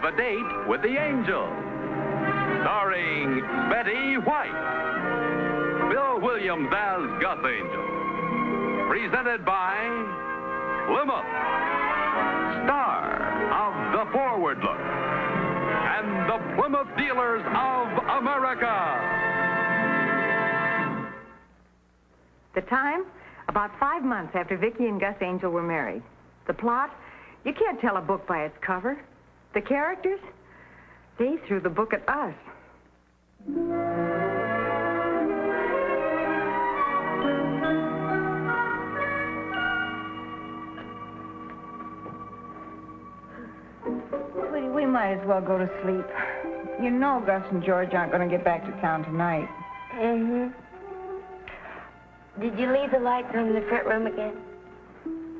A Date with the Angel, starring Betty White, Bill Williams as Gus Angel, presented by Plymouth, star of The Forward Look, and the Plymouth Dealers of America. The time? About 5 months after Vicki and Gus Angel were married. The plot? You can't tell a book by its cover. The characters? They threw the book at us. We might as well go to sleep. You know Gus and George aren't going to get back to town tonight. Mm-hmm. Did you leave the lights on in the front room again?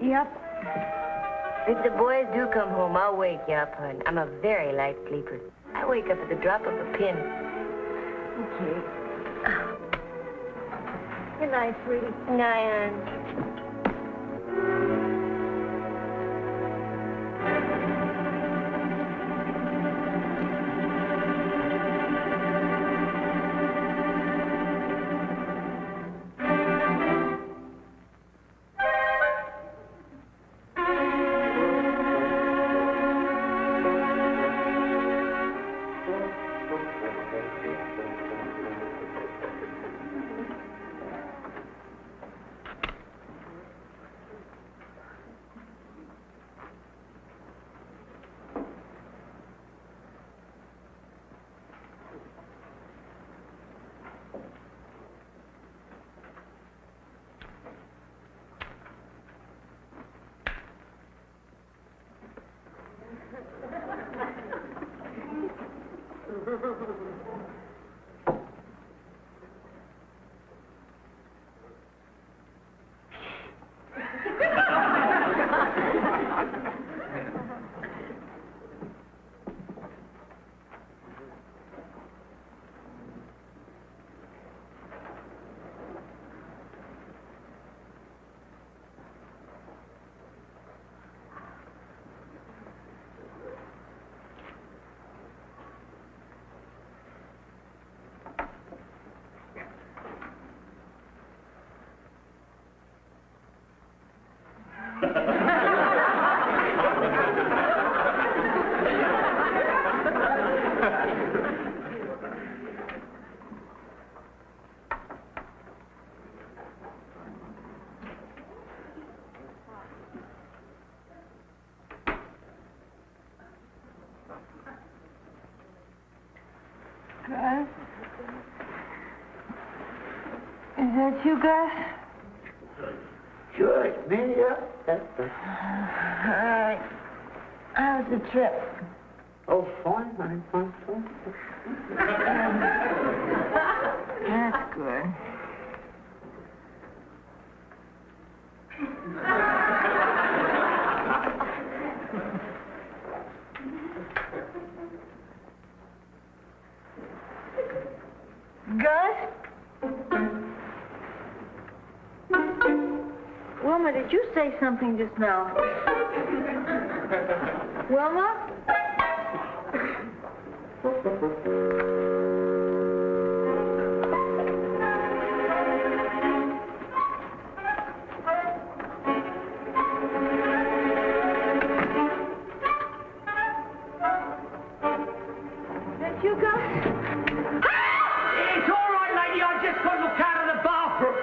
Yep. If the boys do come home, I'll wake you up, hon. I'm a very light sleeper. I wake up at the drop of a pin. Okay. Good night, sweetie. Night, hon. Gus? Is that you, Gus? Sure, it's me, yeah. All right. How was the trip? Oh, fine, honey, fine. That's good. Gus? Wilma, did you say something just now? Wilma? That you, Gus? It's all right, lady. I just got to look out of the bathroom.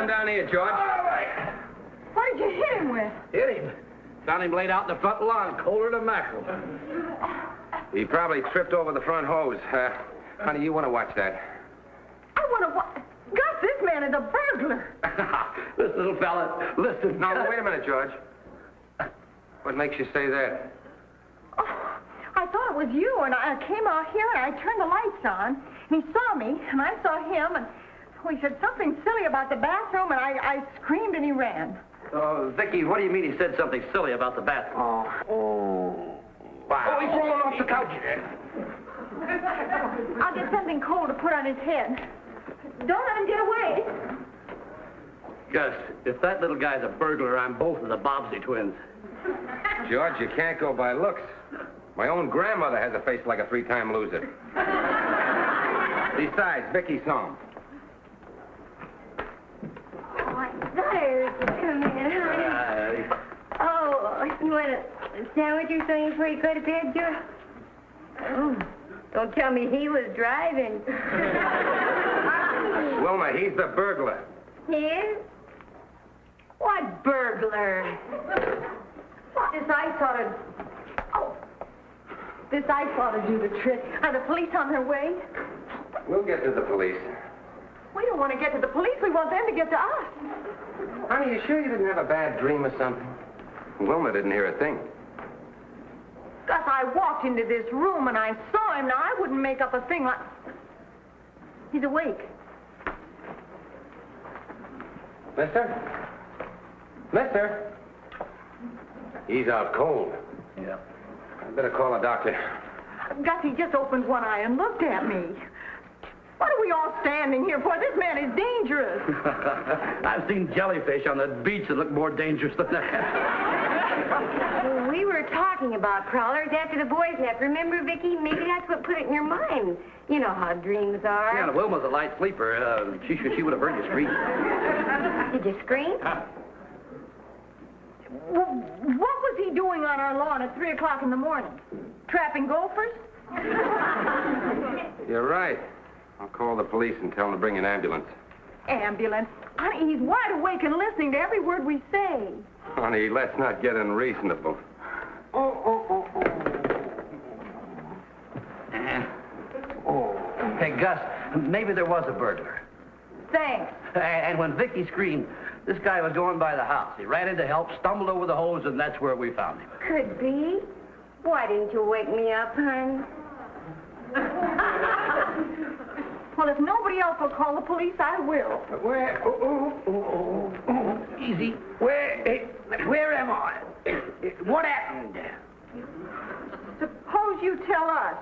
Down here, George. All right. What did you hit him with? Hit him. Found him laid out in the front lawn, colder than mackerel. He probably tripped over the front hose. Honey, you want to watch that? I want to watch. Gus, this man is a burglar. This little fella, listen. No, wait a minute, George. What makes you say that? Oh, I I thought it was you, and I came out here, and I turned the lights on, and he saw me, and I saw him, and he said something silly about the bathroom, and I screamed, and he ran. Oh, Vicky, what do you mean he said something silly about the bathroom? Oh, wow. Oh, he's falling off the couch. I'll get something cold to put on his head. Don't let him get away. Gus, if that little guy's a burglar, I'm both of the Bobbsey twins. George, you can't go by looks. My own grandmother has a face like a three-time loser. Besides, Vicky saw him. Oh, I thought I heard you come in, honey. Oh, you want a sandwich or something before you go to bed, George? Oh, don't tell me he was driving. Wilma, he's the burglar. He is? What burglar? This ice ought to... Oh. This ice ought to do the trick. Are the police on their way? We'll get to the police. We don't want to get to the police. We want them to get to us. Honey, you sure you didn't have a bad dream or something? Wilma didn't hear a thing. Gus, I walked into this room and I saw him. Now, I wouldn't make up a thing like... He's awake. Mister? Mister? He's out cold. Yeah. I'd better call a doctor. Gus, he just opened one eye and looked at me. What are we all standing here for? This man is dangerous. I've seen jellyfish on the beach that look more dangerous than that. Well, we were talking about prowlers after the boys left. Remember, Vicky? Maybe that's what put it in your mind. You know how dreams are. Yeah, and Wilma's a light sleeper. She would have heard you scream. Did you scream? Well, what was he doing on our lawn at 3 o'clock in the morning? Trapping gophers? You're right. I'll call the police and tell them to bring an ambulance. Ambulance? Honey, he's wide awake and listening to every word we say. Honey, let's not get unreasonable. Hey, Gus, maybe there was a burglar. Thanks. And when Vicky screamed, this guy was going by the house. He ran in to help, stumbled over the hose, and that's where we found him. Could be. Why didn't you wake me up, hon? Well, if nobody else will call the police, I will. Where? Easy. Where am I? What happened? Suppose you tell us.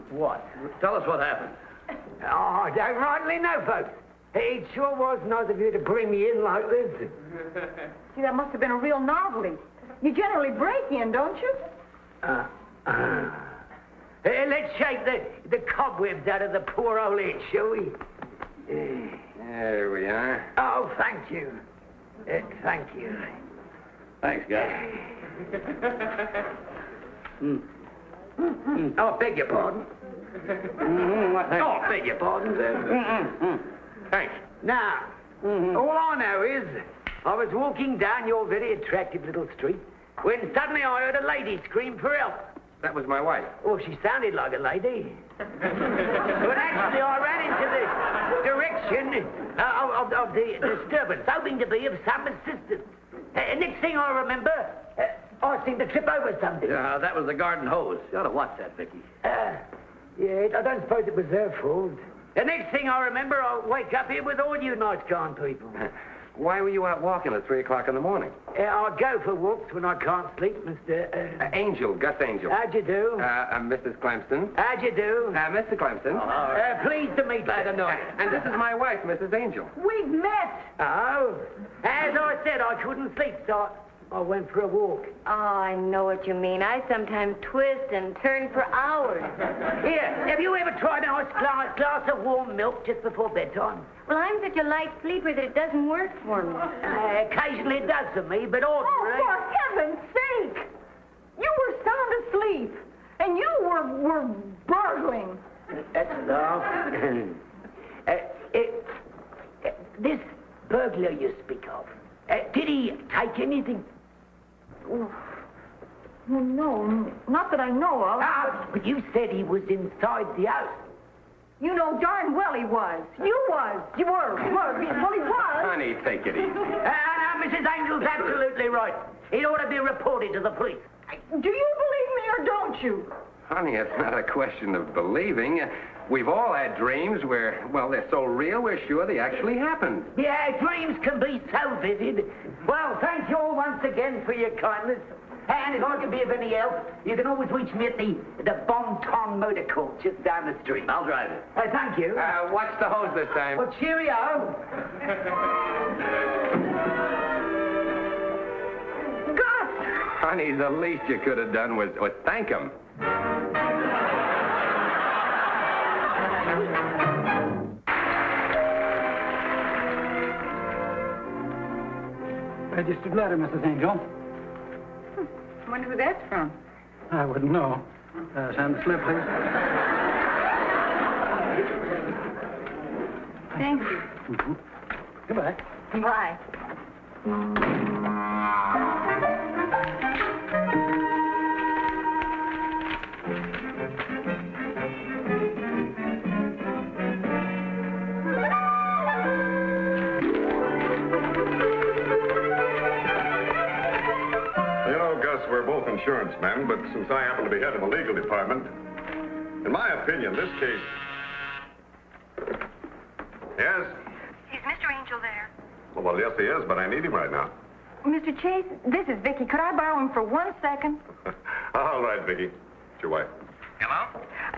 What? Tell us what happened. Oh, I don't rightly know, folks. It sure was nice of you to bring me in like this. See, that must have been a real novelty. You generally break in, don't you? Let's shake the cobwebs out of the poor old head, shall we? There we are. Oh, thank you. Thank you. Thanks, Gus. Oh, beg your pardon. Oh, beg your pardon, sir. Thanks. Now, all I know is I was walking down your very attractive little street when suddenly I heard a lady scream for help. That was my wife. Oh, she sounded like a lady. But actually, I ran into the direction of the disturbance, hoping to be of some assistance. Next thing I remember, I seemed to trip over something. Yeah, that was the garden hose. You ought to watch that, Vicky. Yeah, I don't suppose it was her fault. The next thing I remember, I wake up here with all you nice, kind people. Why were you out walking at 3 o'clock in the morning? I go for walks when I can't sleep, Mr. Angel, Gus Angel. How'd you do? Mrs. Clemson. How'd you do? Mr. Clemson. Pleased to meet you. And this is my wife, Mrs. Angel. We've met. Oh, as I said, I couldn't sleep, so I went for a walk. Oh, I know what you mean. I sometimes twist and turn for hours. Here, have you ever tried a nice glass of warm milk just before bedtime? Well, I'm such a light sleeper that it doesn't work for me. Occasionally it does for me, but Oh, ordinarily... for heaven's sake! You were sound asleep, and you were burgling. That's enough. This burglar you speak of, did he take anything? Oh, no, not that I know of. But you said he was inside the house. You know darn well he was. You was. You were. Well, he was. Honey, take it easy. And Mrs. Angel's absolutely right. It ought to be reported to the police. Do you believe me or don't you? Honey, it's not a question of believing. We've all had dreams where, well, they're so real, we're sure they actually happened. Yeah, dreams can be so vivid. Well, thank you all once again for your kindness. And if I can be of any help, you can always reach me at the Bon Ton Motor Court just down the street. I'll drive it. Thank you. Watch the hose this time. Well, cheerio. Gus! Honey, the least you could have done was thank him. Registered letter, Mrs. Angel. I wonder who that's from. I wouldn't know. Sign the slip, please. Thank you. Mm-hmm. Goodbye. Bye. We're both insurance men, but since I happen to be head of the legal department, in my opinion, this case... Yes? Is Mr. Angel there? Well, yes, he is, but I need him right now. Mr. Chase, this is Vicky. Could I borrow him for 1 second? All right, Vicky. It's your wife. Hello?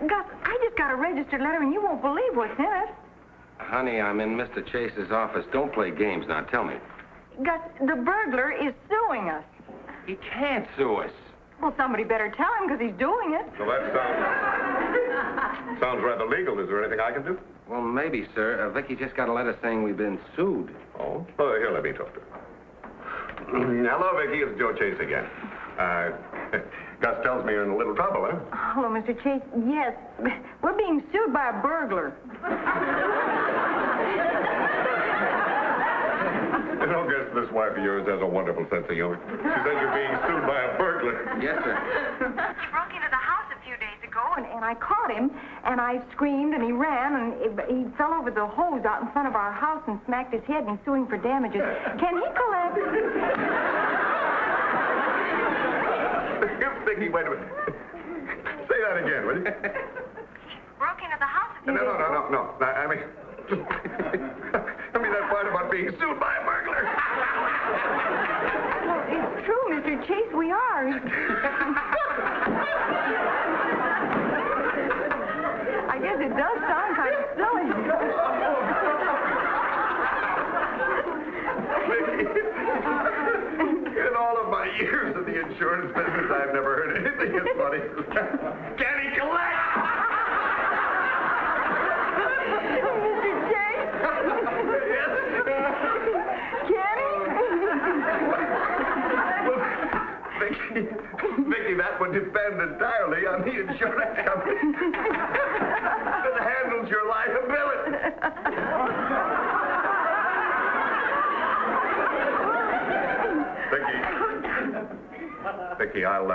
Gus, I just got a registered letter, and you won't believe what's in it. Honey, I'm in Mr. Chase's office. Don't play games now. Tell me. Gus, the burglar is suing us. He can't sue us. Well, somebody better tell him, because he's doing it. Well, that sounds rather legal. Is there anything I can do? Well, maybe, sir. Vicky just got a letter saying we've been sued. Oh? Here, let me talk to her. Hello, Vicky. It's Joe Chase again. Gus tells me you're in a little trouble, huh? Hello, Mr. Chase. Yes, we're being sued by a burglar. You know, Gus, this wife of yours has a wonderful sense of humor. She says you're being sued by a burglar. Yes, sir. He broke into the house a few days ago, and I caught him, and I screamed, and he ran, and he fell over the hose out in front of our house and smacked his head, and he's suing for damages. Can he collect? Vicky, wait a minute. Say that again, will you? Broke into the house a few days ago. No. I mean that part about being sued by a burglar. Well, it's true, Mr. Chase, we are. I guess it does sound kind of silly. In all of my years in the insurance business, I've never heard anything as funny. Can he collect? Vicky, that would depend entirely on the insurance company that handles your liability. Vicky, I'll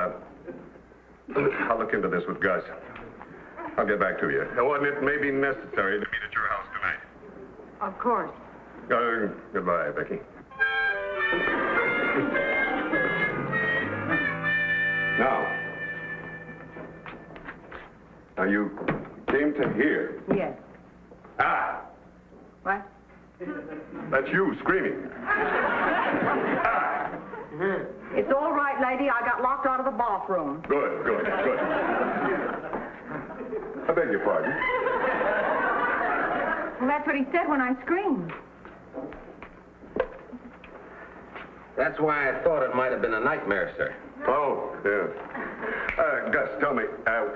look into this with Gus. I'll get back to you. Oh, and it may be necessary to meet at your house tonight. Of course. Goodbye, Vicky. Now, you came to here. Yes. Ah! What? That's you screaming. It's all right, lady. I got locked out of the bathroom. Good. I beg your pardon. Well, that's what he said when I screamed. That's why I thought it might have been a nightmare, sir. Oh, yes. Gus, tell me,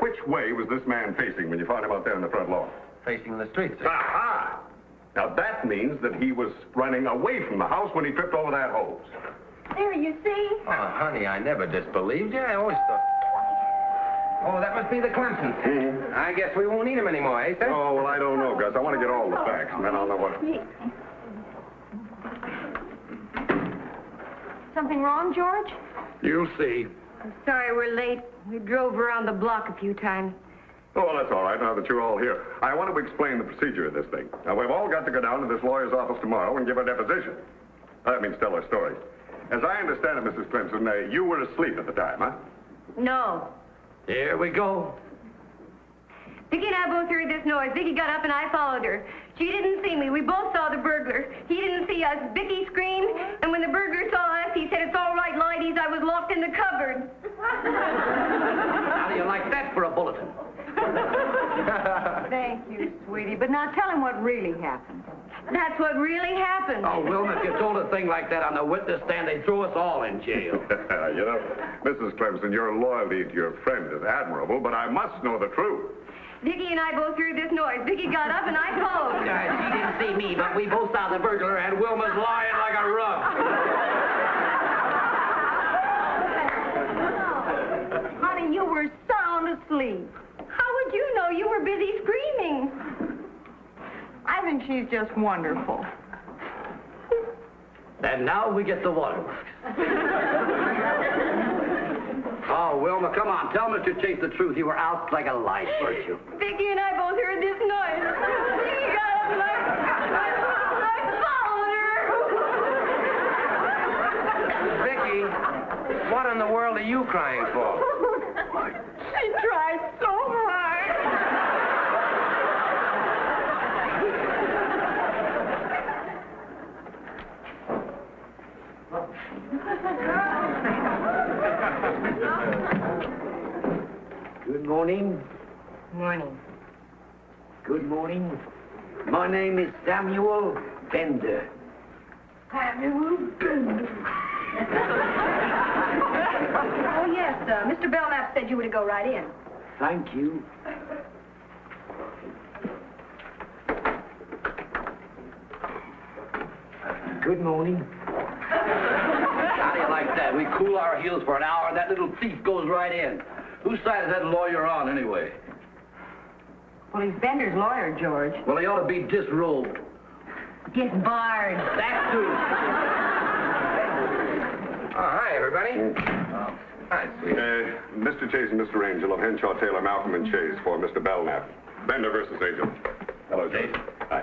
which way was this man facing when you found him out there in the front lawn? Facing the street, sir. Aha! Now, that means that he was running away from the house when he tripped over that hose. There, you see? Oh, honey, I never disbelieved you. I always thought... Oh, that must be the Clemson. Mm-hmm. I guess we won't need him anymore, eh, sir? Oh, well, I don't know, Gus. I want to get all the facts, and then I'll know what... Something wrong, George? You'll see. I'm sorry we're late. We drove around the block a few times. Oh, well, that's all right, now that you're all here. I want to explain the procedure of this thing. Now, we've all got to go down to this lawyer's office tomorrow and give a deposition. I mean, tell her story. As I understand it, Mrs. Clemson, you were asleep at the time, huh? No. Here we go. Vicky and I both heard this noise. Vicky got up and I followed her. She didn't see me. We both saw the burglar. He didn't see us. Vicky screamed, and when the burglar saw us, he said, "It's all right, ladies. I was locked in the cupboard." How do you like that for a bulletin? Thank you, sweetie. But now tell him what really happened. That's what really happened. Oh, Wilma, if you told a thing like that on the witness stand, they'd throw us all in jail. You know, Mrs. Clemson, your loyalty to your friend is admirable, but I must know the truth. Vicky and I both heard this noise. Vicky got up and I followed her. She didn't see me, but we both saw the burglar, and Wilma's lying like a rug. Honey, you were sound asleep. How would you know? You were busy screaming. I think she's just wonderful. And now we get the waterworks. Oh, Wilma, come on. Tell Mr. Chase the truth. You were out like a light, weren't you? Vicky and I both heard this noise. Vicky got up and I followed her. Vicky, what in the world are you crying for? She tried so hard. Good morning. Morning. Good morning. My name is Samuel Bender. Samuel Bender. Oh, yes, Mr. Belknap said you were to go right in. Thank you. Good morning. How do you like that? We cool our heels for an hour, and that little thief goes right in. Whose side is that lawyer on, anyway? Well, he's Bender's lawyer, George. Well, he ought to be disrobed. Disbarred. That too. Oh, hi, everybody. Hi, sweet. Mr. Chase and Mr. Angel of Henshaw, Taylor, Malcolm, and Chase for Mr. Belknap. Bender versus Angel. Hello, Chase. Hi.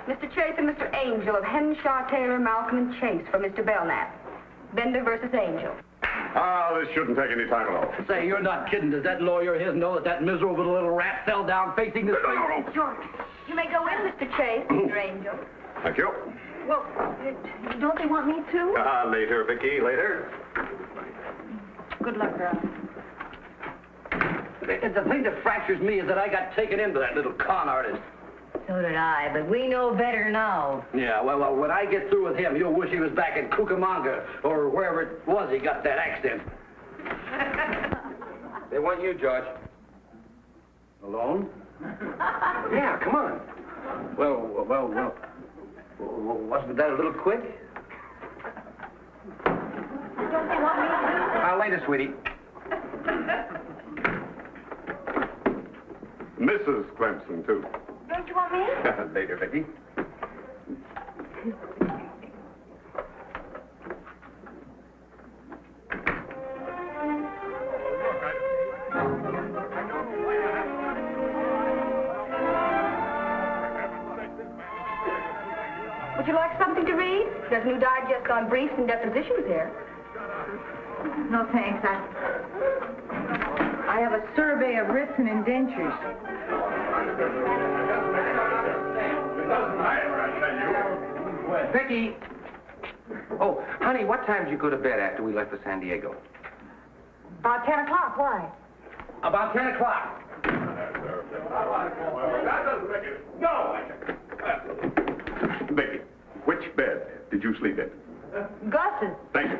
Mr. Chase and Mr. Angel of Henshaw, Taylor, Malcolm, and Chase for Mr. Belknap. Bender versus Angel. Ah, this shouldn't take any time at all. Say, you're not kidding. Does that lawyer of his know that that miserable little rat fell down facing the street? George, you may go in, Mr. Chase, Mr. Angel. Thank you. Well, don't they want me to? Later, Vicky, later. Good luck, girl. The thing that fractures me is that I got taken into that little con artist. So did I, but we know better now. Yeah, well, when I get through with him, you'll wish he was back in Cucamonga or wherever it was he got that accent. They want you, George. Alone? Yeah, come on. Well, wasn't that a little quick? Don't they want me to? Later, sweetie. Mrs. Clemson, too. Don't you want me? Later, Vicky. Would you like something to read? There's a new digest on briefs and depositions here. No, thanks. I have a survey of writs and indentures. Vicky. Oh, honey, what time did you go to bed after we left for San Diego? About 10 o'clock. Why? About 10 o'clock. Vicky, which bed did you sleep in? Gus's. Thank you.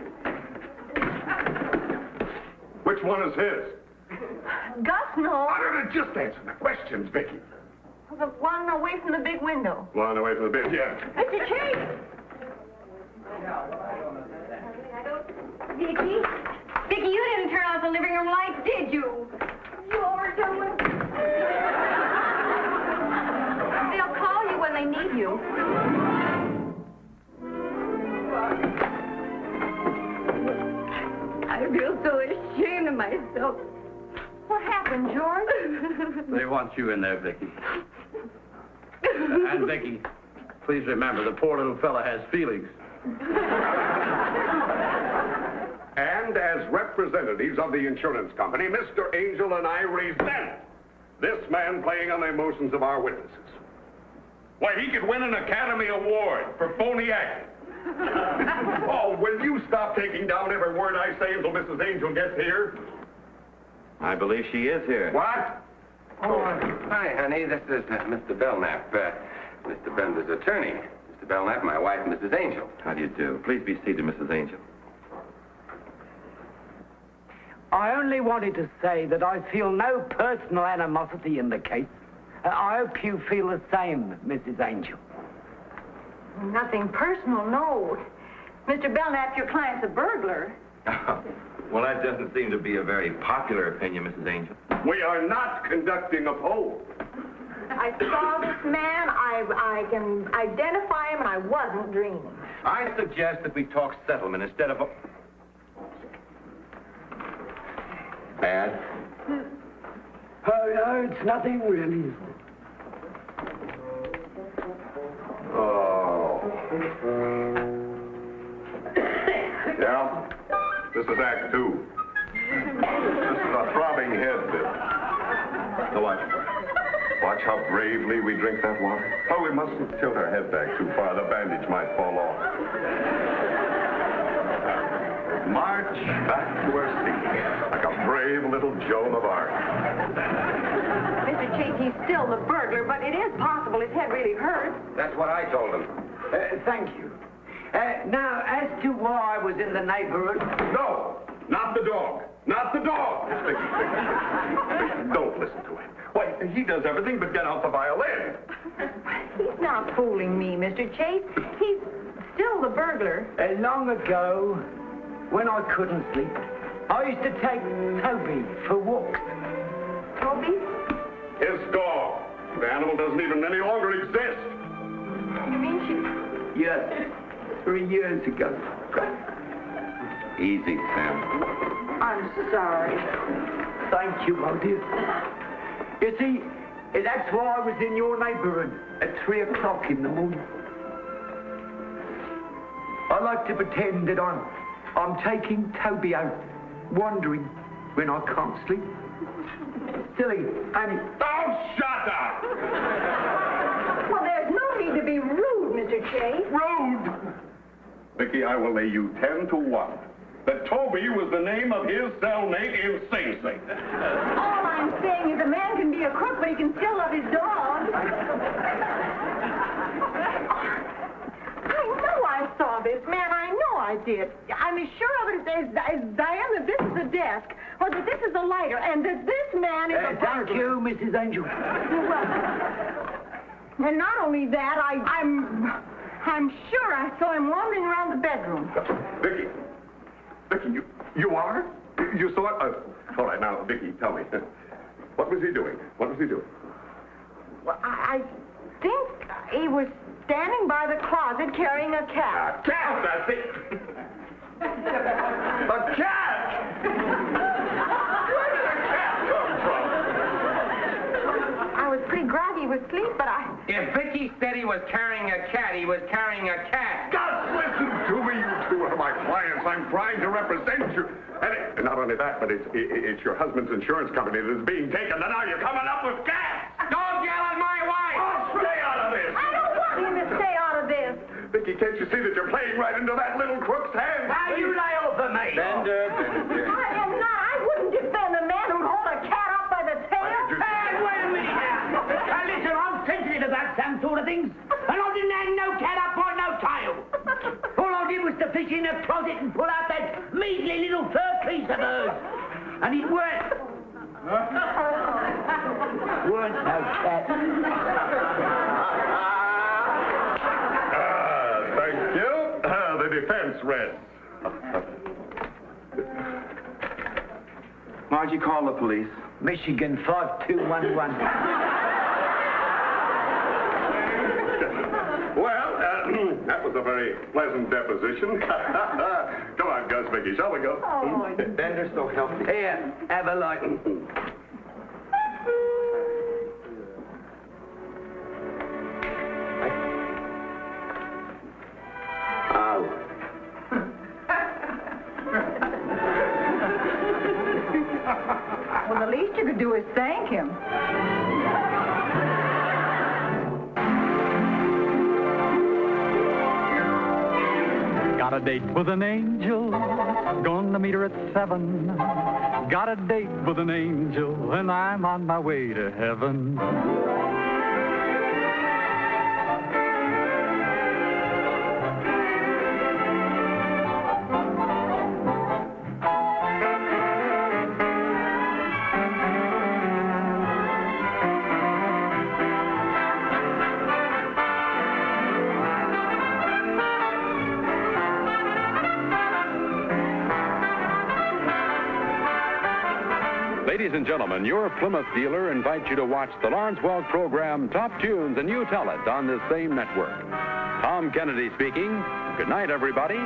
Which one is his? Gus, no. Just answer the questions, Vicky. The one away from the big window. One away from the bed, yeah. Mr. Chase! Vicky? Vicky, you didn't turn off the living room lights, did you? You over someone? They'll call you when they need you. I feel so ashamed of myself. What happened, George? They want you in there, Vicky. And Vicky, please remember, the poor little fella has feelings. And as representatives of the insurance company, Mr. Angel and I resent this man playing on the emotions of our witnesses. Why, he could win an Academy Award for phony acting. Oh, will you stop taking down every word I say until Mrs. Angel gets here? I believe she is here. What? Oh, hi, honey. This is Mr. Belknap, Mr. Bender's attorney. Mr. Belknap, my wife, Mrs. Angel. How do you do? Please be seated, Mrs. Angel. I only wanted to say that I feel no personal animosity in the case. I hope you feel the same, Mrs. Angel. Nothing personal, no. Mr. Belknap, your client's a burglar. Well, that doesn't seem to be a very popular opinion, Mrs. Angel. We are not conducting a poll. I saw this man, I can identify him, and I wasn't dreaming. I suggest that we talk settlement instead of... Bad? Oh, no, it's nothing really. Oh. Yeah? This is Act 2. This is a throbbing head bit. Now watch how bravely we drink that water. Oh, we mustn't tilt our head back too far. The bandage might fall off. March back to our seat like a brave little Joan of Arc. Mr. Chase, he's still the burglar, but it is possible his head really hurts. That's what I told him. Thank you. Now, as to why I was in the neighborhood... No, not the dog. Not the dog. Vicky, don't listen to him. Why, he does everything but get out the violin. He's not fooling me, Mr. Chase. He's still the burglar. long ago, when I couldn't sleep, I used to take Toby for walks. Toby? His dog. The animal doesn't even any longer exist. You mean she... Yes, 3 years ago. Easy, Sam. I'm sorry. Thank you, my dear. You see, that's why I was in your neighborhood at 3 o'clock in the morning. I like to pretend that I'm taking Toby out, wandering when I can't sleep. Silly, and... Oh, shut up! Well, there's no need to be rude, Mr. Chase. Rude! Vicky, I will lay you 10 to 1 that Toby was the name of his cellmate in Sing Sing. All I'm saying is a man can be a crook, but he can still love his dog. I know I saw this man. I know I did. I'm as sure of it as I am that this is a desk, or that this is a lighter, and that this man is a burglar. Thank you, Mrs. Angel. Well, and not only that, I'm sure I saw him wandering around the bedroom. Vicky, you are? You saw it? All right, now, Vicky, tell me. What was he doing? What was he doing? Well, I think he was standing by the closet carrying a cat. A cat, that's it. A cat! Where did a cat come from? I was pretty groggy with sleep, but If Vicky said he was carrying a cat, he was carrying a cat. God, listen to me, you two are my clients. I'm trying to represent you. And not only that, but it's your husband's insurance company that is being taken, and now you're coming up with cats! Don't yell at my wife! Oh, stay out of this! I don't want him to stay out of this. Vicky, can't you see that you're playing right into that little crook's hand? Now you lay off of me. Bender. I am not. I wouldn't defend a man who'd hold a cat up by the tail. Hey, wait a minute now. Listen, I'm sensitive about some sort of things, and I didn't hang no cat up by no tail. All I did was to fish in the closet and pull out that measly little fur piece of hers. And it weren't no cat. Thank you. The defense rests. Why'd you call the police? Michigan 5211. Well, that was a very pleasant deposition. Come on, Gus, Vicky, shall we go? Oh, Bender's so healthy. Here, have a light. Well, the least you could do is thank him. Got a date with an angel, gonna meet her at 7. Got a date with an angel, and I'm on my way to heaven. Ladies and gentlemen, your Plymouth dealer invites you to watch the Lawrence Welk program Top Tunes and You Tell It on this same network. Tom Kennedy speaking. Good night, everybody.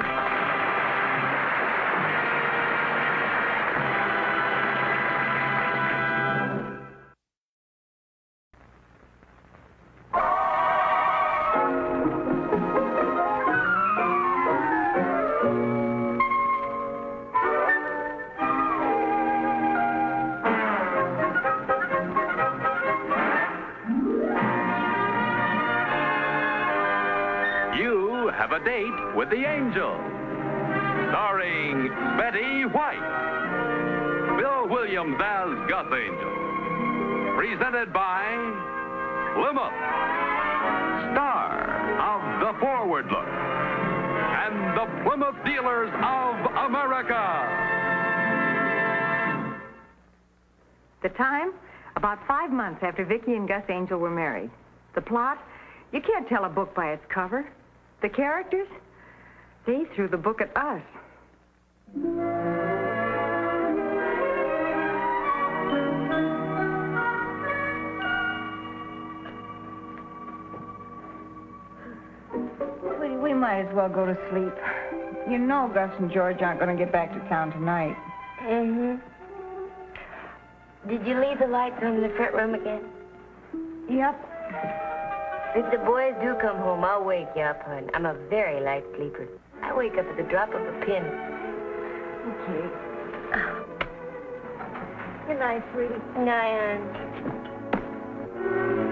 You have a date with the angel. Starring Betty White. Bill Williams as Gus Angel. Presented by Plymouth. Star of The Forward Look. And the Plymouth Dealers of America. The time? About 5 months after Vicki and Gus Angel were married. The plot? You can't tell a book by its cover. The characters? They threw the book at us. We might as well go to sleep. You know Gus and George aren't going to get back to town tonight. Mm-hmm. Did you leave the lights on in the front room again? Yep. If the boys do come home, I'll wake you up, hon. I'm a very light sleeper. I wake up at the drop of a pin. Okay. Good night, sweetie. Night, hon.